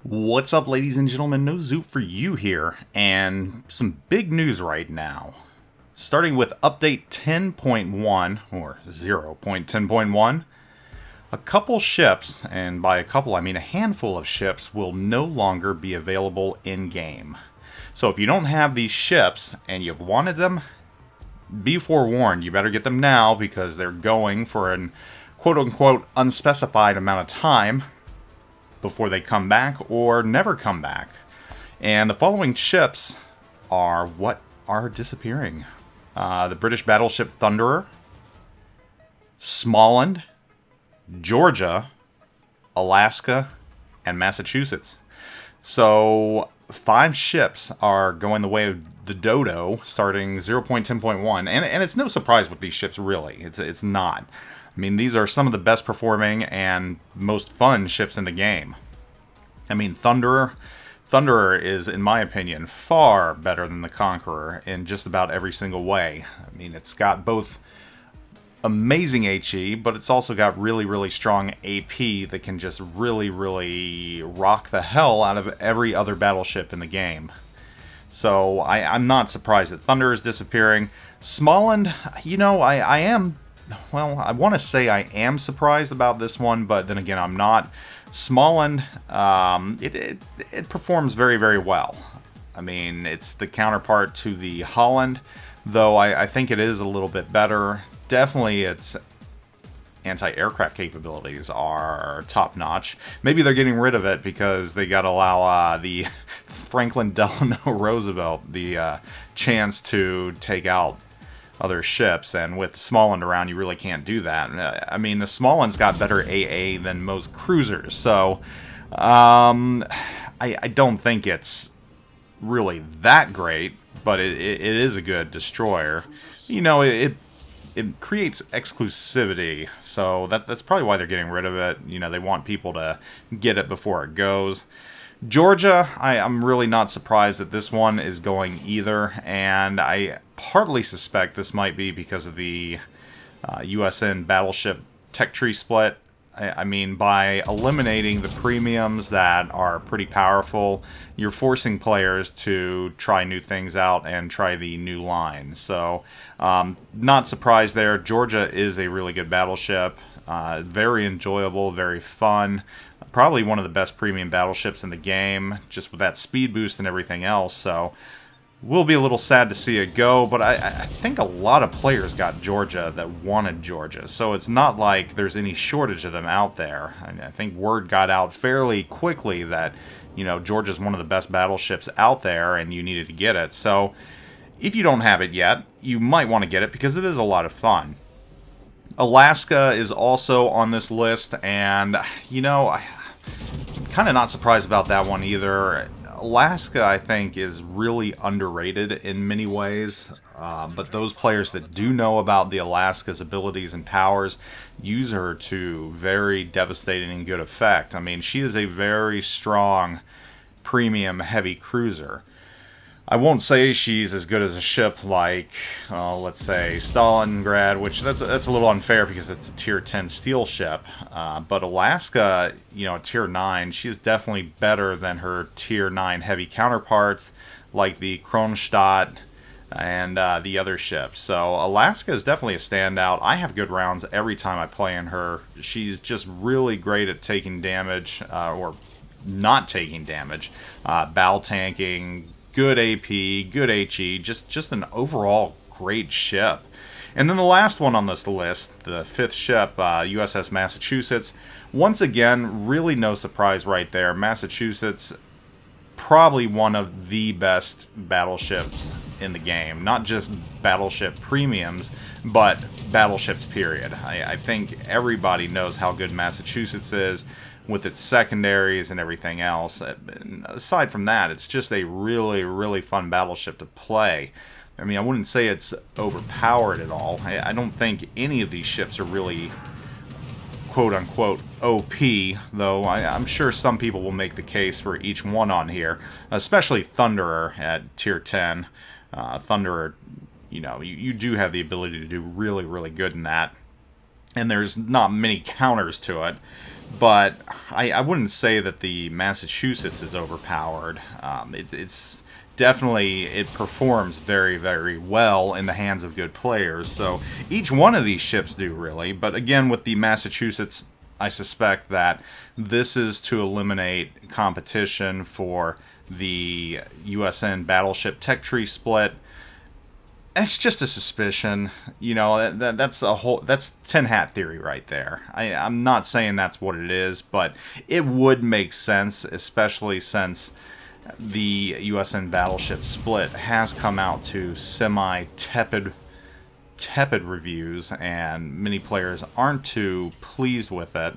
What's up, ladies and gentlemen? NoZoupForYou here, and some big news right now. Starting with update 10.1, or 0.10.1, a couple ships, and by a couple I mean a handful of ships, will no longer be available in-game. So if you don't have these ships, and you've wanted them, be forewarned, you better get them now, because they're going for an quote-unquote unspecified amount of time before they come back or never come back. And the following ships are what are disappearing. The British battleship Thunderer, Smaland, Georgia, Alaska, and Massachusetts. So 5 ships are going the way of the dodo starting 0.10.1. And it's no surprise with these ships, really. It's not. I mean, these are some of the best performing and most fun ships in the game. I mean, Thunderer is, in my opinion, far better than the Conqueror in just about every single way. I mean, it's got both amazing HE, but it's also got really, really strong AP that can just really, really rock the hell out of every other battleship in the game. So I'm not surprised that Thunder is disappearing. Smaland, you know, I am... Well, I want to say I am surprised about this one, but then again, I'm not. Smaland, it performs very, very well. I mean, it's the counterpart to the Holland, though I think it is a little bit better. Definitely its anti-aircraft capabilities are top-notch. Maybe they're getting rid of it because they got to allow the Franklin Delano Roosevelt the chance to take out other ships, and with Smaland around, you really can't do that. I mean, the Smaland's got better AA than most cruisers, so I don't think it's really that great, but it is a good destroyer. You know, it creates exclusivity, so that's probably why they're getting rid of it. You know, they want people to get it before it goes. Georgia, I'm really not surprised that this one is going either, and I partly suspect this might be because of the USN battleship tech tree split. I mean, by eliminating the premiums that are pretty powerful, you're forcing players to try new things out and try the new line. So, not surprised there. Georgia is a really good battleship. Very enjoyable, very fun. Probably one of the best premium battleships in the game, just with that speed boost and everything else. So, we'll be a little sad to see it go, but I think a lot of players got Georgia that wanted Georgia. So it's not like there's any shortage of them out there. I think word got out fairly quickly that, you know, Georgia's one of the best battleships out there and you needed to get it. So if you don't have it yet, you might want to get it because it is a lot of fun. Alaska is also on this list, and, you know, I'm kind of not surprised about that one either. Alaska, I think, is really underrated in many ways, but those players that do know about the Alaska's abilities and powers use her to very devastating and good effect. I mean, she is a very strong, premium, heavy cruiser. I won't say she's as good as a ship like, let's say, Stalingrad, which that's a little unfair because it's a Tier 10 steel ship. But Alaska, you know, Tier 9, she's definitely better than her Tier 9 heavy counterparts like the Kronstadt and the other ships. So Alaska is definitely a standout. I have good rounds every time I play in her. She's just really great at taking damage, or not taking damage, bow tanking, good AP, good HE, just an overall great ship. And then the last one on this list, the 5th ship, USS Massachusetts. Once again, really no surprise right there. Massachusetts, probably one of the best battleships in the game. Not just battleship premiums, but battleships, period. I think everybody knows how good Massachusetts is with its secondaries and everything else. And aside from that, it's just a really, really fun battleship to play. I mean, I wouldn't say it's overpowered at all. I don't think any of these ships are really quote-unquote OP, though I'm sure some people will make the case for each one on here, especially Thunderer at Tier 10. Thunderer, you know, you do have the ability to do really, really good in that. and there's not many counters to it. But I wouldn't say that the Massachusetts is overpowered. It's definitely, it performs very, very well in the hands of good players. So each one of these ships do, really. But again, with the Massachusetts, I suspect that this is to eliminate competition for the USN Battleship Tech Tree split. It's just a suspicion, that's a whole, that's tin hat theory right there. I'm not saying that's what it is, but it would make sense, especially since the USN Battleship split has come out to semi-tepid reviews, and many players aren't too pleased with it.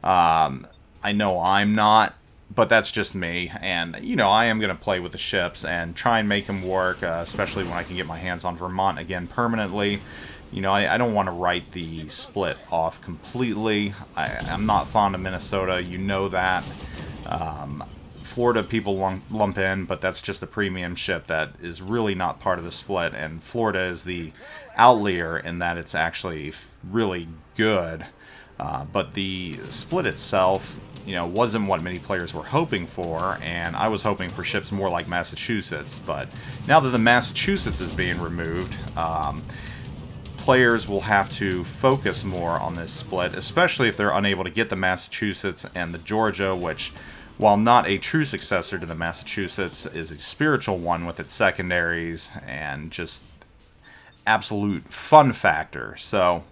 I know I'm not, but that's just me. And, I am going to play with the ships and try and make them work, especially when I can get my hands on Vermont again permanently. I don't want to write the split off completely. I'm not fond of Minnesota, that. Florida people lump in, but that's just a premium ship that is really not part of the split, and Florida is the outlier in that it's actually really good. But the split itself, wasn't what many players were hoping for, and I was hoping for ships more like Massachusetts. But now that the Massachusetts is being removed, players will have to focus more on this split, especially if they're unable to get the Massachusetts and the Georgia, which, while not a true successor to the Massachusetts, is a spiritual one with its secondaries and just absolute fun factor. So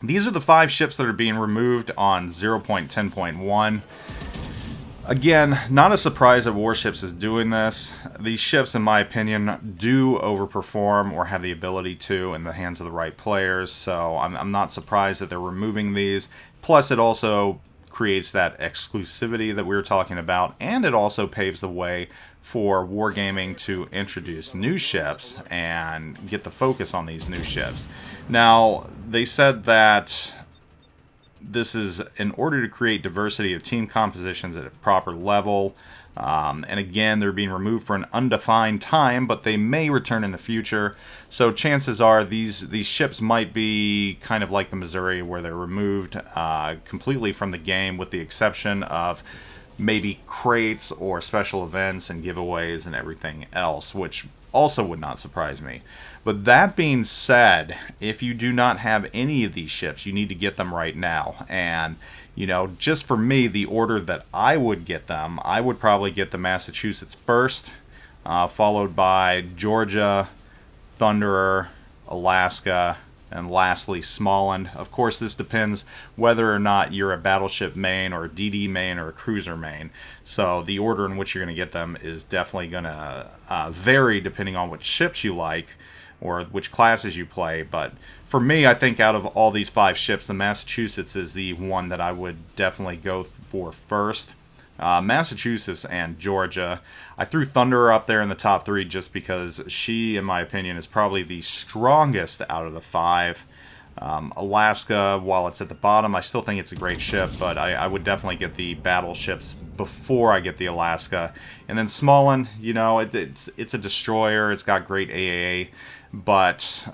these are the 5 ships that are being removed on 0.10.1. Again, not a surprise that Warships is doing this. These ships, in my opinion, do overperform or have the ability to in the hands of the right players, so I'm not surprised that they're removing these. Plus, it also creates that exclusivity that we were talking about, and it also paves the way for Wargaming to introduce new ships and get the focus on these new ships. Now, they said that this is in order to create diversity of team compositions at a proper level. And again, they're being removed for an undefined time, but they may return in the future. So chances are these ships might be kind of like the Missouri, where they're removed completely from the game, with the exception of maybe crates or special events and giveaways and everything else, which also would not surprise me. But that being said, if you do not have any of these ships, you need to get them right now. And just for me, the order that I would get them, I would probably get the Massachusetts first, followed by Georgia, Thunderer, Alaska, and lastly Smaland. Of course, this depends whether or not you're a battleship main or a DD main or a cruiser main. So the order in which you're going to get them is definitely going to vary depending on which ships you like or which classes you play. But for me, I think out of all these 5 ships, the Massachusetts is the one that I would definitely go for first. Massachusetts and Georgia. I threw Thunderer up there in the top 3 just because she, in my opinion, is probably the strongest out of the 5. Alaska, while it's at the bottom, I still think it's a great ship, but I would definitely get the battleships before I get the Alaska. And then Smaland, it's a destroyer. It's got great AAA, but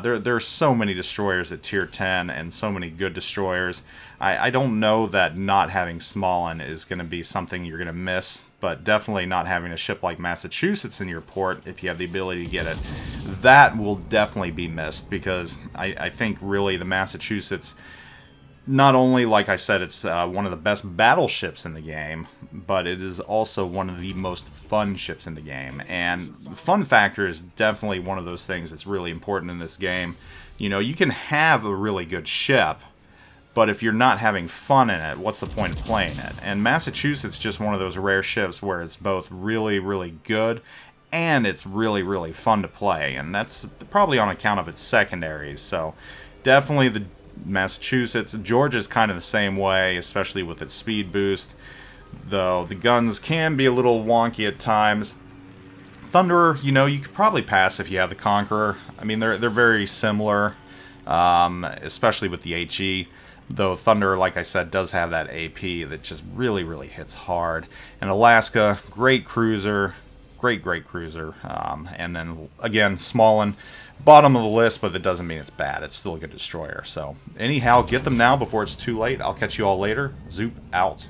there's so many destroyers at tier 10 and so many good destroyers. I don't know that not having Smaland is going to be something you're going to miss, but definitely not having a ship like Massachusetts in your port, if you have the ability to get it, that will definitely be missed, because I think really the Massachusetts, not only, like I said, it's one of the best battleships in the game, but it is also one of the most fun ships in the game. And the fun factor is definitely one of those things that's really important in this game. You can have a really good ship, but if you're not having fun in it, what's the point of playing it? And Massachusetts is just one of those rare ships where it's both really, really good and it's really, really fun to play. And that's probably on account of its secondaries. So definitely the Massachusetts. Georgia's kind of the same way, especially with its speed boost, though the guns can be a little wonky at times. Thunderer, you could probably pass if you have the Conqueror. I mean, they're very similar, especially with the HE. Though Thunder, like I said, does have that AP that just really, really hits hard. And Alaska, great cruiser, great cruiser. And then, again, Smaland, bottom of the list, but that doesn't mean it's bad. It's still a good destroyer. So anyhow, get them now before it's too late. I'll catch you all later. Zoop out.